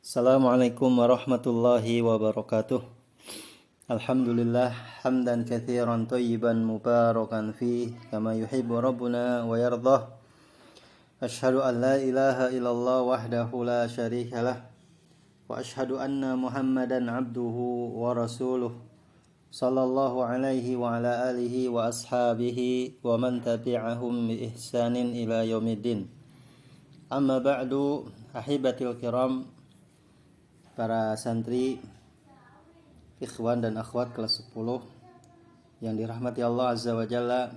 Assalamualaikum warahmatullahi wabarakatuh. Alhamdulillah hamdan katsiran thayyiban mubarakan fi kama yuhibbu rabbuna wa yardah. Asyhadu an la ilaha illallah wahdahu la syarikalah wa asyhadu anna Muhammadan abduhu wa rasuluh. Sallallahu alaihi wa ala alihi wa ashabihi wa man tabi'ahum bi ihsanin ila yaumiddin. Amma ba'du, ahibatil kiram, para santri, ikhwan dan akhwat kelas 10 yang dirahmati Allah Azza wa Jalla.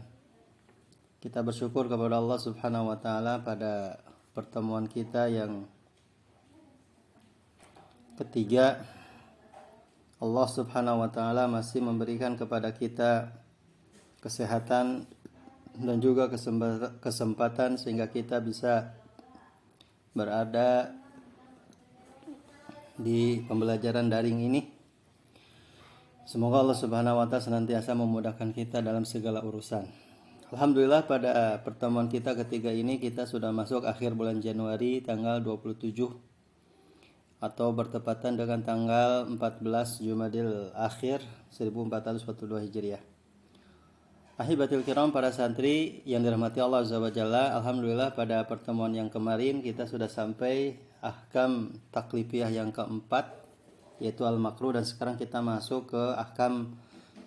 Kita bersyukur kepada Allah Subhanahu wa taala pada pertemuan kita yang ketiga. Allah Subhanahu wa taala masih memberikan kepada kita kesehatan dan juga kesempatan sehingga kita bisa berada di pembelajaran daring ini. Semoga Allah Subhanahu wa taala senantiasa memudahkan kita dalam segala urusan. Alhamdulillah, pada pertemuan kita ketiga ini kita sudah masuk akhir bulan Januari tanggal 27 atau bertepatan dengan tanggal 14 Jumadil Akhir 1442 Hijriah. Ahibatul kiram, para santri yang dirahmati Allah Azza wa Jalla, alhamdulillah pada pertemuan yang kemarin kita sudah sampai ahkam taklifiyah yang keempat, yaitu al-makruh, dan sekarang kita masuk ke ahkam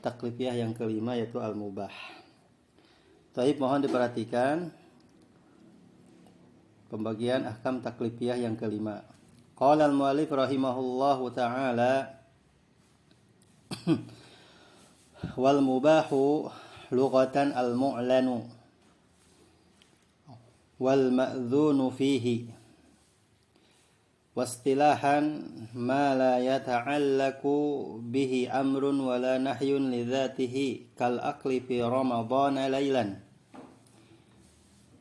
taklifiyah yang kelima, yaitu al-mubah. Taib, mohon diperhatikan pembagian ahkam taklifiyah yang kelima. Qala al-mu'allif rahimahullahu ta'ala wal mubahu lughatan al-mu'lanu wal ma'dhunu fihi wastilahan ma la yata'allaku bihi amrun wala nahyun lidzatihi kal akli fi ramadhana lailan.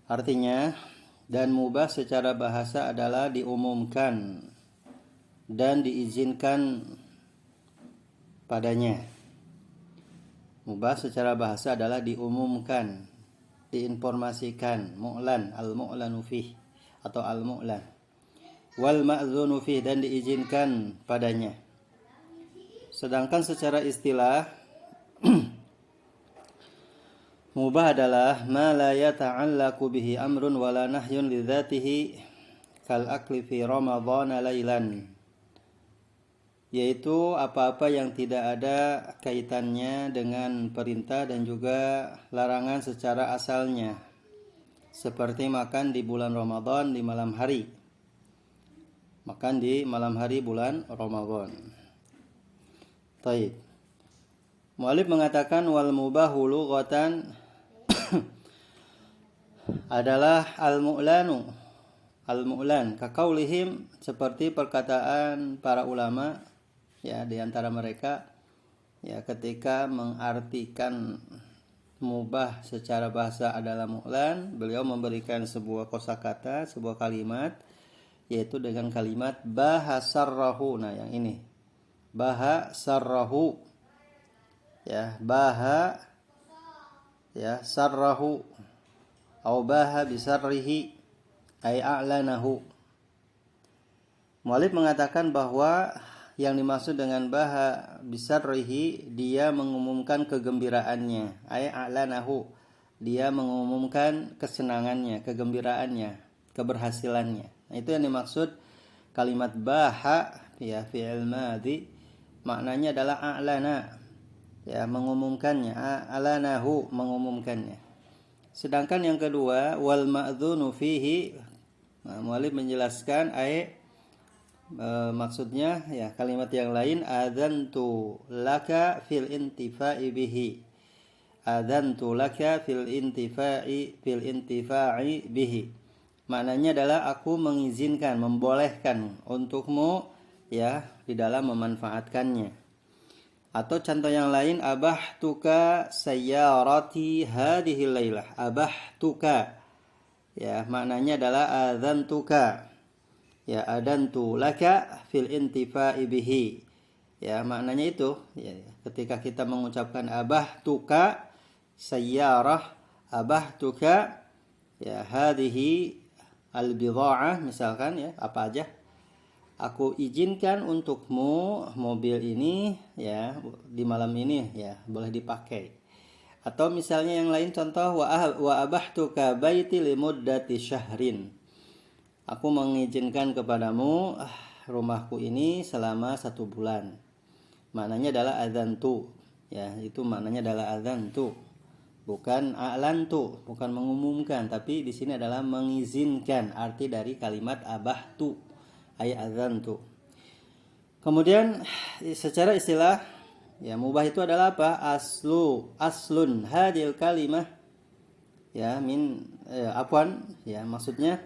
Artinya, dan mubah secara bahasa adalah diumumkan dan diizinkan padanya. Mubah secara bahasa adalah diumumkan, diinformasikan, mu'lan, al-mu'lanu fih atau al-mu'lan. Wal ma'zunu fih, dan diizinkan padanya. Sedangkan secara istilah mubah adalah ma la yata'allaku bihi amrun wala nahyun lidzatihi kal akli fi ramadhana lailan, yaitu apa-apa yang tidak ada kaitannya dengan perintah dan juga larangan secara asalnya, seperti makan di bulan Ramadan di malam hari. Makan di malam hari bulan Ramadan. Taib. Mu'allif mengatakan wal mubahu lughatan adalah al-mu'lanu, al-mu'lan, kaqaulihim, seperti perkataan para ulama ya, di antara mereka ya, ketika mengartikan mubah secara bahasa adalah mu'lan, beliau memberikan sebuah kosakata, sebuah kalimat, yaitu dengan kalimat bahasarrahu. Nah, yang ini bahasarrahu ya, baha ya sarrahu atau baha bisarrihi ay a'lanahu. Mu'allif mengatakan bahwa yang dimaksud dengan baha bisarrihi, dia mengumumkan kegembiraannya, ay a'lanahu, dia mengumumkan kesenangannya, kegembiraannya, keberhasilannya. Nah, itu yang dimaksud kalimat baha ya, fi'il madhi, maknanya adalah a'lana ya, mengumumkannya, a'lanahu, mengumumkannya. Sedangkan yang kedua wal ma'dzunu fihi, nah, mu'allif menjelaskan maksudnya ya, kalimat yang lain adzantu laka fil intifa'i bihi, adzantu laka fil intifa'i bihi. Maknanya adalah aku mengizinkan, membolehkan untukmu ya di dalam memanfaatkannya. Atau contoh yang lain, abahtuka sayyarati hadhil lailah. Abahtuka ya, maknanya adalah adzantuka ya, adantu laka fil intifa'i bihi. Ya, maknanya itu ya, ketika kita mengucapkan abahtuka sayyarah, abahtuka ya hadhihi al-bidha'ah, misalkan ya, apa aja, aku izinkan untukmu mobil ini ya di malam ini ya boleh dipakai. Atau misalnya yang lain contoh wa abahtuka baiti limuddati syahrin. Aku mengizinkan kepadamu rumahku ini selama 1 bulan. Maknanya adalah adzantu. Ya, itu maknanya adalah adzantu. Bukan a'lantu, bukan mengumumkan, tapi di sini adalah mengizinkan. Arti dari kalimat abahtu ay adzantu. Kemudian secara istilah ya mubah itu adalah apa? Aslun hadil kalimah ya maksudnya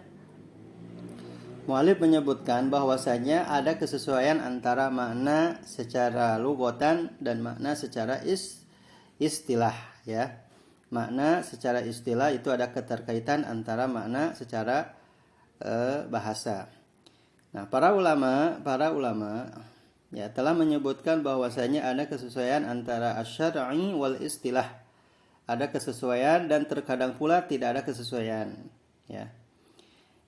mu'allif menyebutkan bahwasanya ada kesesuaian antara makna secara lugatan dan makna secara istilah ya. Makna secara istilah itu ada keterkaitan antara makna secara bahasa. Nah, para ulama ya telah menyebutkan bahwasanya ada kesesuaian antara asy-syar'i wal istilah. Ada kesesuaian dan terkadang pula tidak ada kesesuaian ya.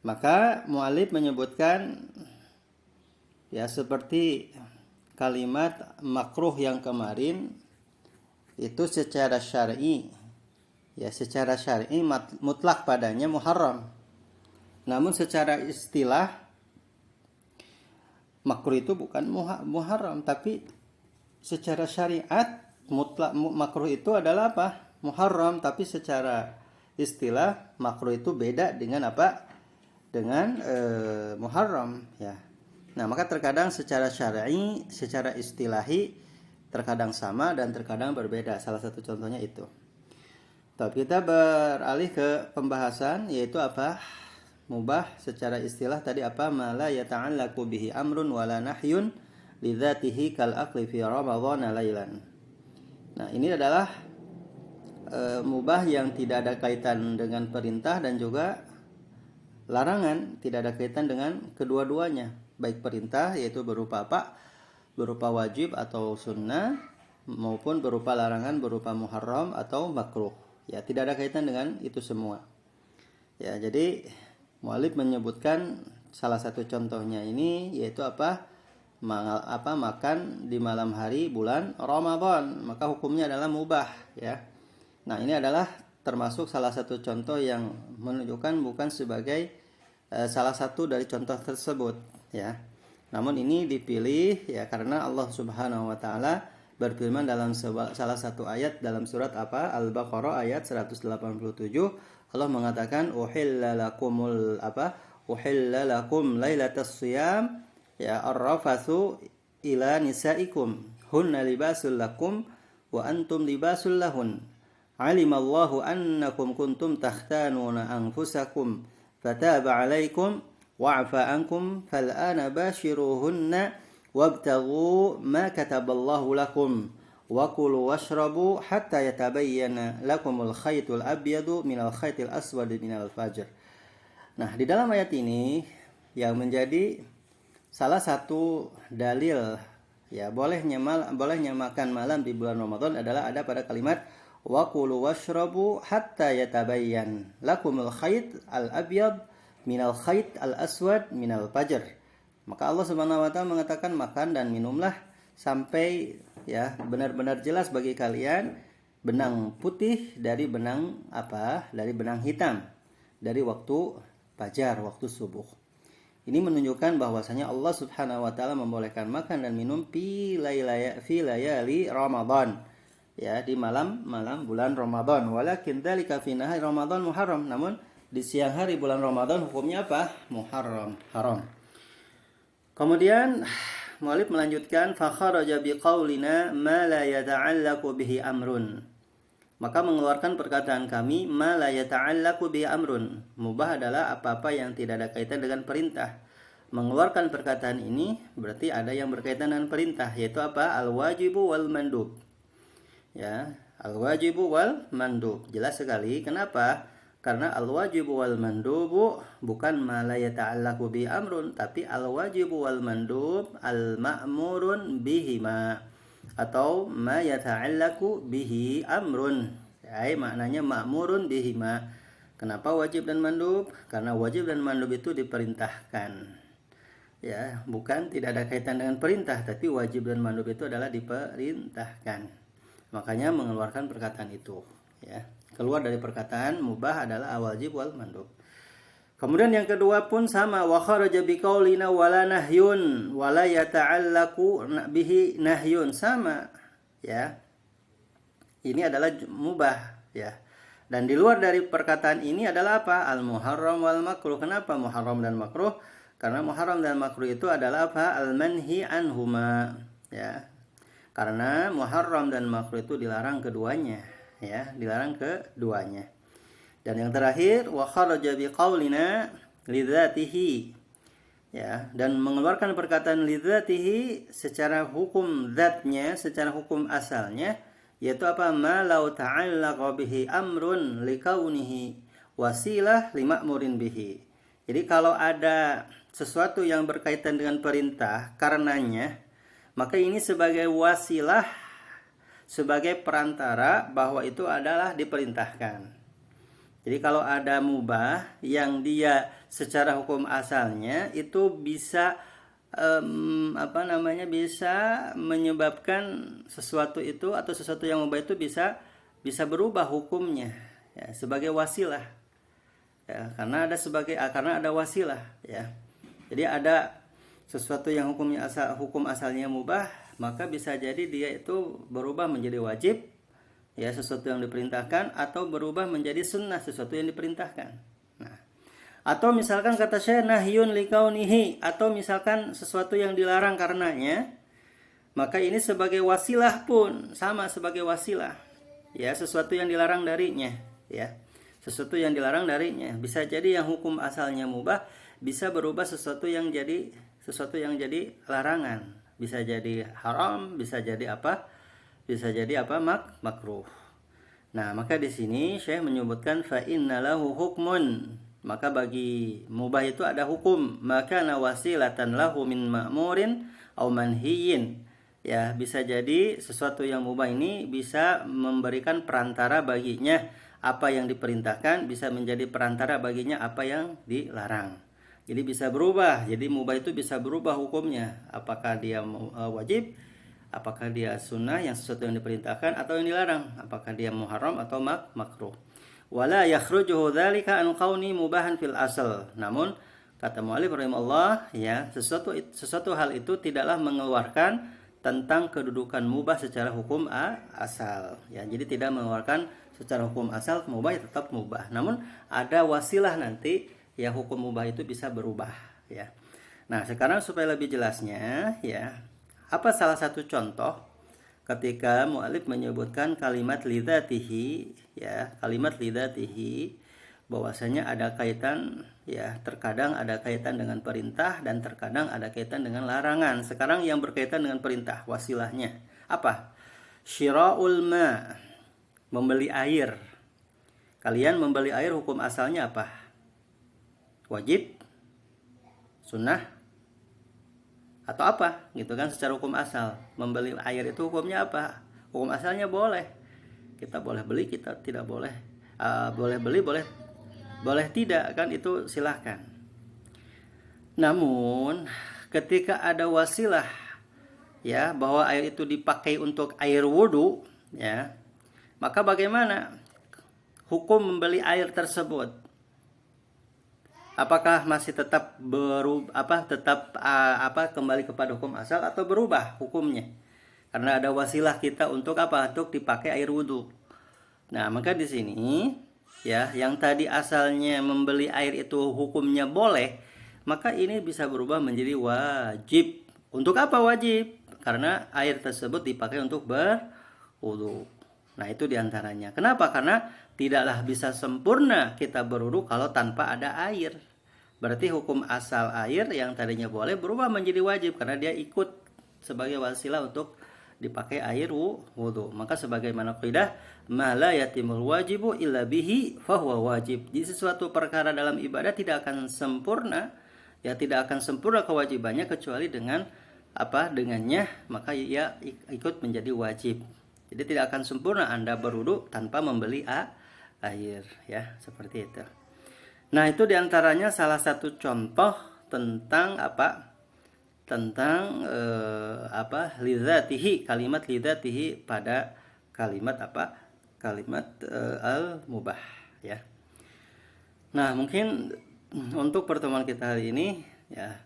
Maka mu'allif menyebutkan ya seperti kalimat makruh yang kemarin itu secara syar'i mutlak padanya muharram. Namun secara istilah makruh itu bukan muharram, tapi secara syariat mutlak makruh itu adalah apa? Muharram, tapi secara istilah makruh itu beda dengan apa? Dengan muharram ya. Nah, maka terkadang secara syar'i, secara istilahi terkadang sama dan terkadang berbeda. Salah satu contohnya itu. Tapi kita beralih ke pembahasan yaitu apa? Mubah secara istilah tadi apa? Ma la yata'allaqu bihi amrun wala nahyun lidzatihi kal aqli fi ramadhana lailan. Nah, ini adalah mubah yang tidak ada kaitan dengan perintah dan juga larangan, tidak ada kaitan dengan kedua-duanya, baik perintah yaitu berupa apa? Berupa wajib atau sunnah maupun berupa larangan berupa muharram atau makruh. Ya, tidak ada kaitan dengan itu semua. Ya, jadi mu'allif menyebutkan salah satu contohnya ini yaitu apa? Makan di malam hari bulan Ramadan, maka hukumnya adalah mubah ya. Nah, ini adalah termasuk salah satu contoh yang menunjukkan bukan sebagai salah satu dari contoh tersebut ya. Namun ini dipilih ya karena Allah Subhanahu wa taala berfirman dalam salah satu ayat dalam surat apa? Al-Baqarah ayat 187. Allah mengatakan uhilla lakum lailatas shiyam ya ar-rafathu ila nisaikum hunna libasul lakum wa antum libasul lahun. Alimallahu annakum kuntum takhtanuna anfusakum fataba alaikum wa'afa ankum fal'ana bashiruhunna wabtaghu ma kataballahu lakum wa kulu washrabu hatta yatabayyana lakumul khaytul abyadu minal khaytil aswadi minal fajr. Nah, di dalam ayat ini yang menjadi salah satu dalil ya bolehnya makan malam di bulan Ramadan adalah ada pada kalimat wa kulu washrabu hatta yatabayyan lakumul khayt al-abyad minal khayt al-aswad minal fajr. Maka Allah Subhanahu wa taala mengatakan makan dan minumlah sampai ya benar-benar jelas bagi kalian benang putih dari benang apa? Dari benang hitam dari waktu fajar, waktu subuh. Ini menunjukkan bahwasanya Allah Subhanahu wa taala membolehkan makan dan minum fi layali Ramadan. Ya, di malam bulan Ramadan. Walakin dzalika fi nahari Ramadan muharram. Namun di siang hari bulan Ramadan hukumnya apa? Muharram, haram. Kemudian mu'allif melanjutkan fa kharaja biqaulina ma la yata'allaqu bihi amrun. Maka mengeluarkan perkataan kami ma la yata'allaqu bihi amrun. Mubah adalah apa-apa yang tidak ada kaitan dengan perintah. Mengeluarkan perkataan ini berarti ada yang berkaitan dengan perintah yaitu apa? Al-wajibu wal mandub. Ya, al-wajibu wal mandub. Jelas sekali. Kenapa? Karena al-wajibu wal mandubu bukan ma la yata'allaqu bi amrun, tapi al-wajibu wal mandub al-ma'murun bihima atau ma yata'allaqu bihi amrun. Ya, maknanya ma'murun bihima. Kenapa wajib dan mandub? Karena wajib dan mandub itu diperintahkan. Ya, bukan tidak ada kaitan dengan perintah, tapi wajib dan mandub itu adalah diperintahkan. Makanya mengeluarkan perkataan itu, ya. Keluar dari perkataan mubah adalah wajib wal mandub. Kemudian yang kedua pun sama, wa kharaja biqaulina wala nahyun wala yata'allaqu bihi nahyun, sama, ya. Ini adalah mubah, ya. Dan di luar dari perkataan ini adalah apa? Al muharram wal makruh. Kenapa muharram dan makruh? Karena muharram dan makruh itu adalah apa? Al manhi anhuma, ya. Karena muharram dan makruh itu dilarang keduanya, ya, dilarang keduanya. Dan yang terakhir, wa kharaja biqaulina lidzatihi, ya, dan mengeluarkan perkataan lidzatihi secara hukum zatnya, secara hukum asalnya, yaitu apa? Ma law ta'allaqa bihi amrun likaunihi wasilah lima'murin bihi. Jadi kalau ada sesuatu yang berkaitan dengan perintah karenanya, maka ini sebagai wasilah, sebagai perantara bahwa itu adalah diperintahkan. Jadi kalau ada mubah yang dia secara hukum asalnya itu bisa bisa menyebabkan sesuatu itu atau sesuatu yang mubah itu bisa berubah hukumnya, ya, sebagai wasilah, ya, karena ada wasilah, ya. Jadi ada sesuatu yang hukum asalnya mubah, maka bisa jadi dia itu berubah menjadi wajib, ya, sesuatu yang diperintahkan, atau berubah menjadi sunnah, sesuatu yang diperintahkan. Nah, atau misalkan kata saya nahyun likaunihi, atau misalkan sesuatu yang dilarang karenanya, maka ini sebagai wasilah pun sama, sebagai wasilah, ya, sesuatu yang dilarang darinya, ya, sesuatu yang dilarang darinya. Bisa jadi yang hukum asalnya mubah bisa berubah sesuatu yang jadi larangan, bisa jadi haram, bisa jadi apa? Bisa jadi apa? Makruh. Nah, maka di sini Syekh menyebutkan fa innalahu hukmun, maka bagi mubah itu ada hukum, maka nawasilatan lahu min ma'murin au manhiyin. Ya, bisa jadi sesuatu yang mubah ini bisa memberikan perantara baginya apa yang diperintahkan, bisa menjadi perantara baginya apa yang dilarang. Jadi bisa berubah. Jadi mubah itu bisa berubah hukumnya, apakah dia wajib, apakah dia sunnah, yang sesuatu yang diperintahkan, atau yang dilarang, apakah dia muharram atau makruh. Wala yakhrujuhu dzalika an qauni mubahan fil asal. Namun kata mu'allif rahimahullah, ya, sesuatu hal itu tidaklah mengeluarkan tentang kedudukan mubah secara hukum asal, ya. Jadi tidak mengeluarkan secara hukum asal mubah, ya, tetap mubah. Namun ada wasilah nanti, ya, hukum mubah itu bisa berubah, ya. Nah, sekarang supaya lebih jelasnya, ya, apa salah satu contoh ketika mu'allif menyebutkan kalimat lidzatihi, ya, kalimat lidzatihi, bahwasanya ada kaitan, ya, terkadang ada kaitan dengan perintah dan terkadang ada kaitan dengan larangan. Sekarang yang berkaitan dengan perintah, wasilahnya apa? Syira'ul ma, membeli air. Kalian membeli air, hukum asalnya apa? Wajib, sunnah, atau apa, gitu kan? Secara hukum asal membeli air itu hukumnya apa? Hukum asalnya boleh, kita boleh beli, kita tidak boleh, boleh beli, boleh tidak, kan, itu silahkan. Namun ketika ada wasilah, ya, bahwa air itu dipakai untuk air wudhu, ya, maka bagaimana hukum membeli air tersebut? Apakah masih tetap kembali kepada hukum asal atau berubah hukumnya? Karena ada wasilah kita untuk apa? Untuk dipakai air wudhu. Nah, maka di sini, ya, yang tadi asalnya membeli air itu hukumnya boleh, maka ini bisa berubah menjadi wajib. Untuk apa wajib? Karena air tersebut dipakai untuk berwudhu. Nah, itu diantaranya. Kenapa? Karena tidaklah bisa sempurna kita berwudhu kalau tanpa ada air. Berarti hukum asal air yang tadinya boleh berubah menjadi wajib karena dia ikut sebagai wasilah untuk dipakai air wudhu. Maka sebagaimana kaidah, ma la yatimul wajibu illa bihi fahuwa wajib. Jadi sesuatu perkara dalam ibadah tidak akan sempurna, ya, tidak akan sempurna kewajibannya kecuali dengan apa? Dengannya, maka ia ikut menjadi wajib. Jadi tidak akan sempurna Anda berwudu tanpa membeli air, ya, seperti itu. Nah, itu diantaranya salah satu contoh tentang apa? tentang lidzatihi, kalimat lidzatihi pada kalimat kalimat al-mubah ya. Nah, mungkin untuk pertemuan kita hari ini ya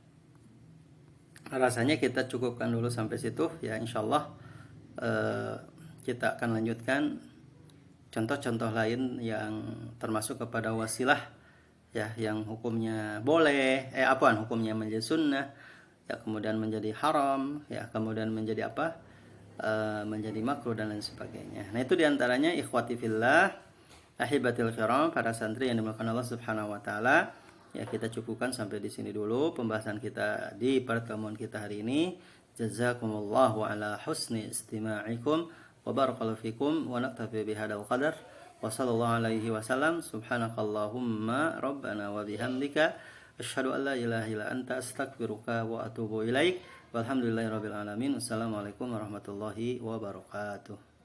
rasanya kita cukupkan dulu sampai situ ya. Insyaallah kita akan lanjutkan contoh-contoh lain yang termasuk kepada wasilah ya, yang hukumnya boleh hukumnya menjadi sunnah ya, kemudian menjadi haram ya, kemudian menjadi menjadi makruh dan lain sebagainya. Nah, itu diantaranya ikhwati fillah, ahibatil kiram, para santri yang dimuliakan Allah Subhanahu wa taala. Ya, kita cukupkan sampai di sini dulu pembahasan kita di pertemuan kita hari ini. Jazakumullahu ala husni istima'ikum wa barakallahu fikum wa naktafi bihadzal qadar wa sallallahu alaihi wasallam. Subhanakallahumma rabbana wa bihamdika asyhadu an la ilaha illa anta astaghfiruka wa atubu ilaik. Walhamdulillahirabbil alamin. Wassalamualaikum warahmatullahi wabarakatuh.